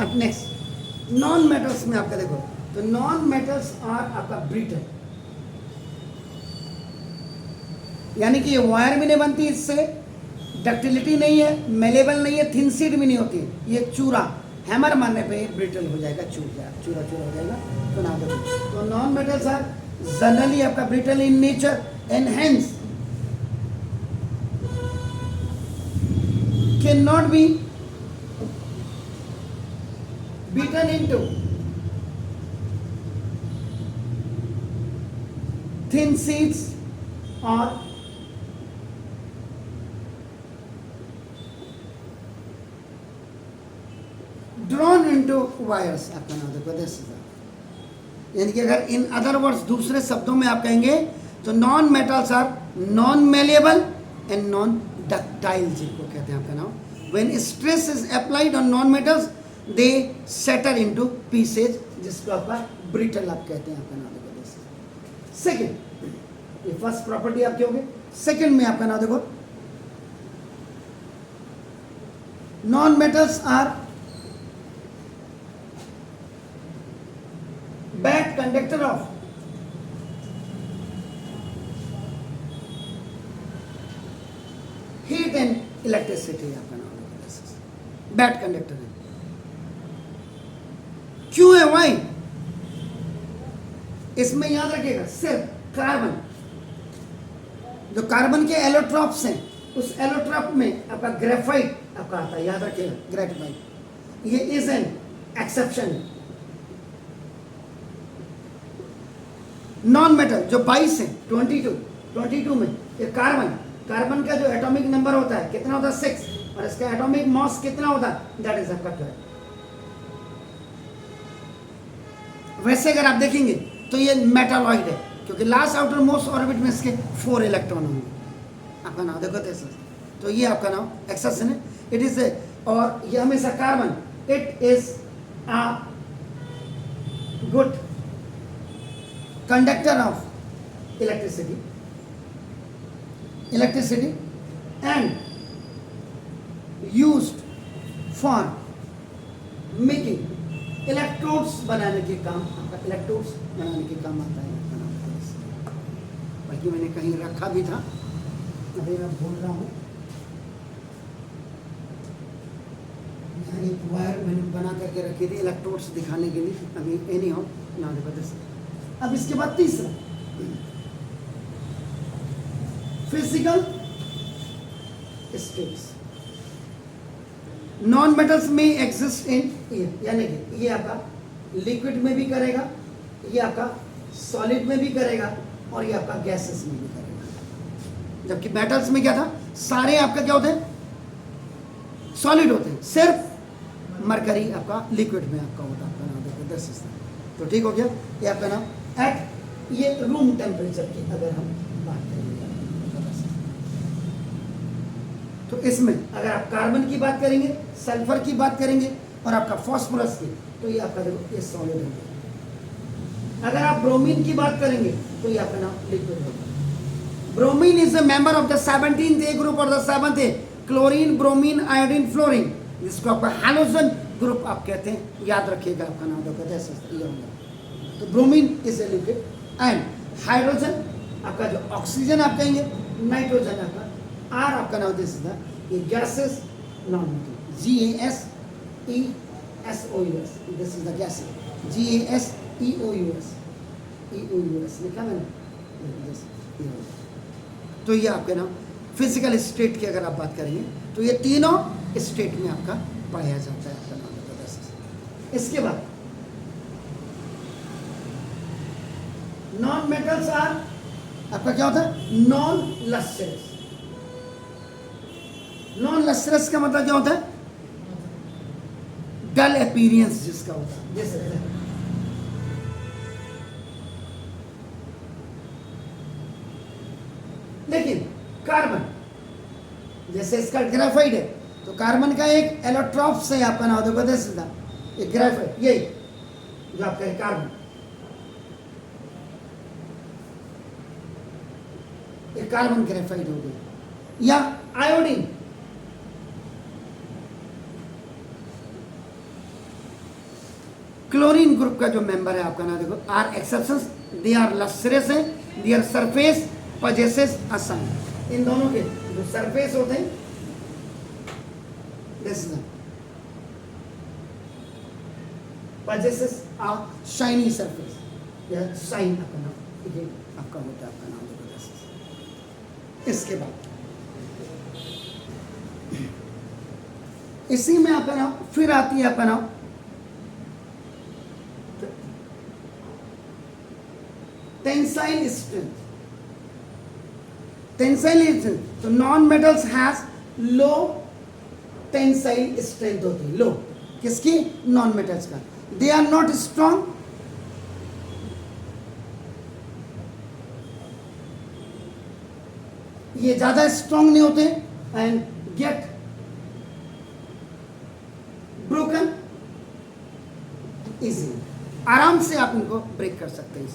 अब next non metals में आपका देखो, तो नॉन मेटल्स आर आपका ब्रिटल, यानी कि ये वायर भी नहीं बनती, इससे डक्टिलिटी नहीं है, मेलेबल नहीं है, थिन सीड भी नहीं होती, ये चूरा हैमर मारने पे ब्रिटल हो जाएगा, चूरा हो जाएगा। तो ना देखो, तो नॉन मेटल्स आर जनरली आपका brittle in nature and hence can not be beaten into thin sheets or drawn into wires। आपका नाम देखो, यानी कि अगर इन अदर वर्ड्स दूसरे शब्दों में आप कहेंगे तो non metals are non malleable and non ductile, जिनको कहते हैं आपका नाम। When stress is applied on non metals they shatter into pieces, जिसको आपका ब्रिटल आप कहते हैं आपका नाम देखो। सेकंड, ये फर्स्ट प्रॉपर्टी आपकी होगी। सेकंड में आपका नाम देखो, non metals are bad conductor of heat and electricity, आपका नाम देखो, बैड कंडक्टर है। क्यों है, वाई? इसमें याद रखिएगा सिर्फ कार्बन, जो कार्बन के एलोट्रॉप्स हैं, उस एलोट्रॉप में आपका ग्रेफाइट आपका आता है, याद रखिएगा ग्रेफाइट, ये is an exception. Non metal जो 22 है, 22 में ये कार्बन का जो एटॉमिक नंबर होता है कितना होता है 6, और इसका एटॉमिक मास कितना होता है, दैट इज आपका 12। वैसे अगर आप देखेंगे तो ये मेटालॉइड है, क्योंकि लास्ट आउटर मोस्ट ऑर्बिट में इसके 4 इलेक्ट्रॉन होंगे। आपका नाम देखो कैसे, तो ये आपका नाम एक्सेप्शन है, इट इज ए, और ये हमेशा carbon, it is a good conductor of electricity and used for making electrodes बनाने के काम, आपका इलेक्ट्रोड्स बनाने के काम आता है। बल्कि मैंने कहीं रखा भी था, अभी मैं भूल रहा हूँ, यहाँ एक वायर मैंने बना करके रखी थी इलेक्ट्रोड्स दिखाने के लिए, अभी एनी हो ना बता सकते। अब इसके बाद तीसरा, फिजिकल स्टेट्स। नॉन मेटल्स में एग्जिस्ट इन, यानी कि ये आपका लिक्विड में भी करेगा, ये आपका सॉलिड में भी करेगा, और ये आपका गैसेस में भी करेगा। जबकि मेटल्स में क्या था, सारे आपका क्या होते हैं, सॉलिड होते हैं, सिर्फ मरकरी आपका लिक्विड में आपका होता है। आपका नाम देखो 10। तो ठीक हो गया, ये आपका नाम एट ये रूम टेम्परेचर की अगर हम बात करेंगे, तो इसमें अगर आप कार्बन की बात करेंगे, सल्फर की बात करेंगे, और आपका फास्फोरस की, तो ये आपका देखो ये सॉलिड होगा। अगर आप ब्रोमीन की बात करेंगे तो ये आपका नाम लिक्विड होगा। Bromine is a member of the 17th A group और the 7th A, chlorine, bromine, iodine, fluorine, जिसको आपका हैलोजन ग्रुप आप कहते हैं, याद रखिएगा। आपका नाम देखो जैसे ये होगा, तो bromine is a liquid and hydrogen आपका जो ऑक्सीजन आप कहेंगे, नाइट्रोजन आपका, आर आपका नाम दिस इज द ये gases non metal, GASEOUS, this is the gas, GASEOUS लिखा मैंने। तो ये आपके नाम फिजिकल स्टेट की अगर आप बात करेंगे तो ये तीनों स्टेट में आपका पाया जाता है। आपका नाम बताया। इसके बाद नॉन मेटल्स आर आपका क्या होता है, नॉन लस्ट्रस। नॉन लस्ट्रस का मतलब क्या होता है, डल अपीयरेंस जिसका होता है, जैसे लेकिन कार्बन जैसे इसका ग्रेफाइट है, तो कार्बन का एक एलोट्रॉप्स है, आपका नाम देखो सीधा ये ग्रेफाइट, यही जो आपका है कार्बन, ये कार्बन ग्रेफाइट हो गई। या आयोडीन, क्लोरीन ग्रुप का जो मेंबर है आपका नाम देखो, are exceptions, they are lustrous है, their surface possesses a shine. इन दोनों के जो सरफेस होते हैं, this is possesses a shiny surface, या शाइन आपका नाम, ये आपका होता है आपका नाम देखो। इसके बाद इसी में आपका नाम फिर आती है आपका नाम टेंसाइल स्ट्रेंथ। टेंसाइल स्ट्रेंथ, तो non metals has low tensile strength होती है, लो किसकी? नॉन मेटल्स का। दे आर नॉट स्ट्रॉन्ग, ये ज्यादा स्ट्रॉन्ग नहीं होते, एंड गेट ब्रोकन इजी, आराम से आप इनको ब्रेक कर सकते हैं।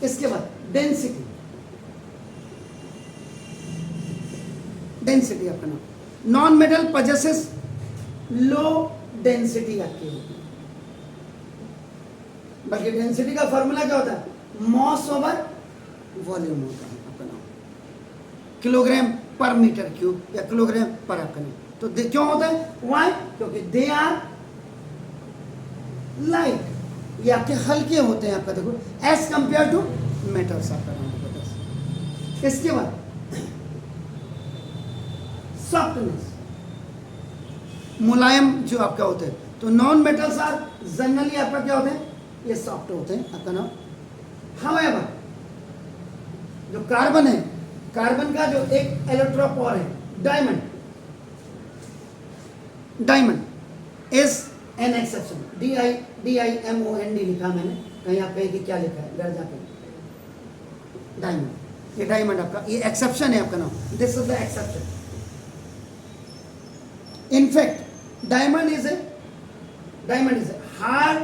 इसके बाद डेंसिटी, डेंसिटी आपका नाम, non metal possesses low density आपकी होती है, बल्कि डेंसिटी का फॉर्मूला क्या होता है? मॉस ओवर वॉल्यूम होता है आपका नाम, किलोग्राम पर मीटर क्यूब या किलोग्राम पर आपका नाम। तो क्यों होता है? वाई? क्योंकि दे आर लाइट, ये आपके हल्के होते हैं आपका देखो, एज कंपेयर टू मेटल्स आपका नाम देखो। इसके बाद सॉफ्टनेस, मुलायम जो आपका होते हैं, तो नॉन मेटल्स आर जनरली आपका क्या होते हैं? ये सॉफ्ट होते हैं आपका नाम। हाउएवर जो कार्बन है, कार्बन का जो एक इलेक्ट्रोप और है diamond, diamond is an exception, DIMOND लिखा मैंने, कहीं आप कहेंगे क्या लिखा है घर जाके, डायमंड, ये डायमंड आपका ये एक्सेप्शन है आपका नाम, this is the exception. In fact diamond is a hard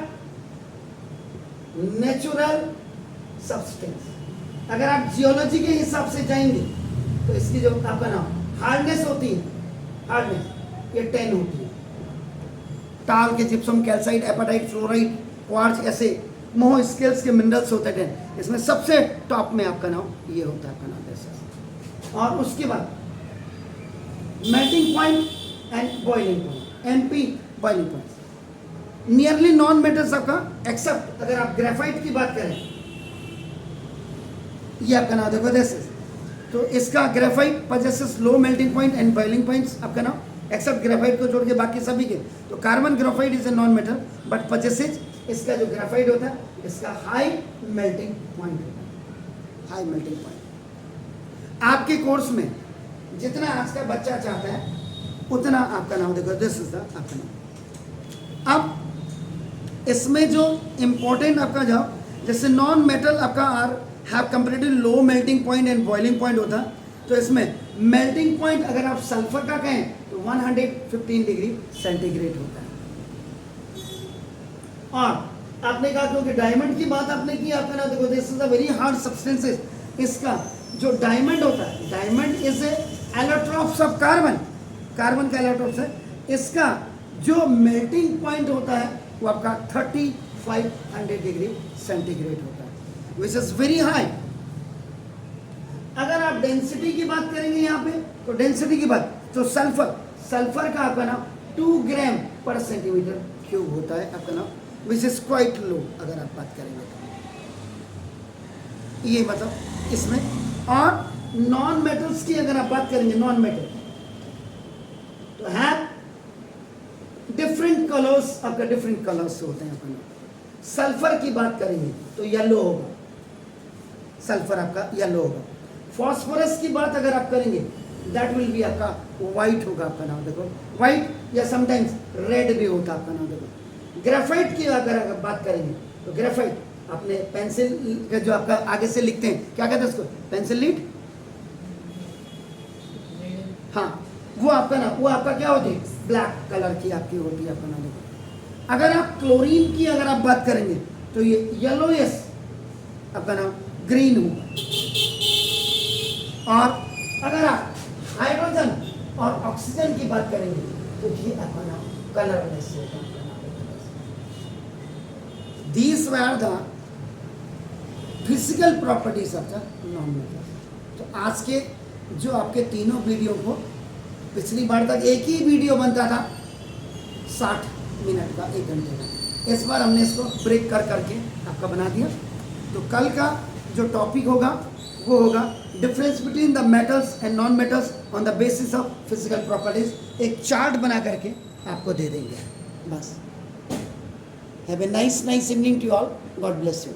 natural substance. अगर आप जियोलॉजी के हिसाब से जाएंगे तो इसकी जो आपका नाम हार्डनेस होती है, हार्डनेस ये 10 होती है। टाल के जिप्सम, कैल्साइट, एपाटाइट, फ्लोराइड, क्वार्ट्ज, ऐसे मोह स्केल्स के मिनरल्स होते हैं। इसमें सबसे टॉप में आपका नाम ये होता है आपका नाम ऐसा। और उसके बाद melting point and boiling point, MP boiling point, nearly non metals आपका, एक्सेप्ट अगर आप ग्रेफाइट की बात करें, ये आपका नाम देखो दिस इज, तो इसका graphite possesses low melting point and boiling points आपका नाम, एक्सेप्ट ग्रेफाइट को छोड़ के बाकी सभी के। तो carbon graphite is a non metal but possesses, इसका जो ग्रेफाइट होता है इसका हाई मेल्टिंग पॉइंट होता है, हाई मेल्टिंग पॉइंट। आपके कोर्स में जितना आज का बच्चा चाहता है उतना आपका नाम देखो, दिस इज द आपका नाम। अब इसमें जो इंपॉर्टेंट आपका जो जैसे नॉन मेटल आपका are have comparatively low melting point and boiling point होता है, तो इसमें मेल्टिंग पॉइंट अगर आप सल्फर का कहें तो 115 डिग्री सेंटीग्रेड होता है। और आपने कहा क्योंकि डायमंड की बात आपने की, आपका नाम देखो this is a very hard substances. इसका जो डायमंड होता है, diamond is a allotropes of carbon, carbon का एलोट्रॉप्स है। इसका जो मेल्टिंग पॉइंट होता है वो आपका 3500 डिग्री सेंटीग्रेड होता है, विच इज वेरी हाई। अगर आप डेंसिटी की बात करेंगे यहाँ पे, तो डेंसिटी की बात, तो सल्फर, सल्फर का आपका नाम 2 ग्राम पर सेंटीमीटर क्यूब होता है आपका नाम, विच इज क्वाइट लो अगर आप बात करेंगे तो, ये मतलब इसमें। और नॉन मेटल्स की अगर आप बात करेंगे, नॉन मेटल तो है डिफरेंट कलर्स, आपका डिफरेंट कलर्स होते हैं अपने। सल्फर की बात करेंगे तो येलो होगा, सल्फर आपका येलो होगा। फॉस्फोरस की बात अगर आप करेंगे दैट विल बी आपका व्हाइट होगा आपका नाम देखो, व्हाइट या समटाइम्स रेड भी होता है आपका नाम देखो। ग्रेफाइट की अगर बात करेंगे तो ग्रेफाइट अपने पेंसिल का जो आपका आगे से लिखते हैं, क्या कहते हैं उसको, पेंसिल लीड, हाँ वो आपका ना, वो आपका क्या होती है, ब्लैक कलर की आपकी होती है आपका नाम देखो। अगर आप क्लोरीन की अगर आप बात करेंगे तो ये येलोइश आपका नाम ग्रीन होगा। और अगर आप हाइड्रोजन और ऑक्सीजन की बात करेंगे तो ये आपका नाम कलरलेस होगा आपका नाम। These were the physical properties of the non-metals. तो आज के जो आपके तीनों वीडियो को, पिछली बार तक एक ही वीडियो बनता था 60 मिनट का, 1 घंटे का। इस बार हमने इसको ब्रेक कर करके आपका बना दिया। तो कल का जो टॉपिक होगा वो होगा difference between the metals and non metals on the basis of physical properties. एक चार्ट बना करके आपको दे देंगे बस। Have a nice evening to all. God bless you.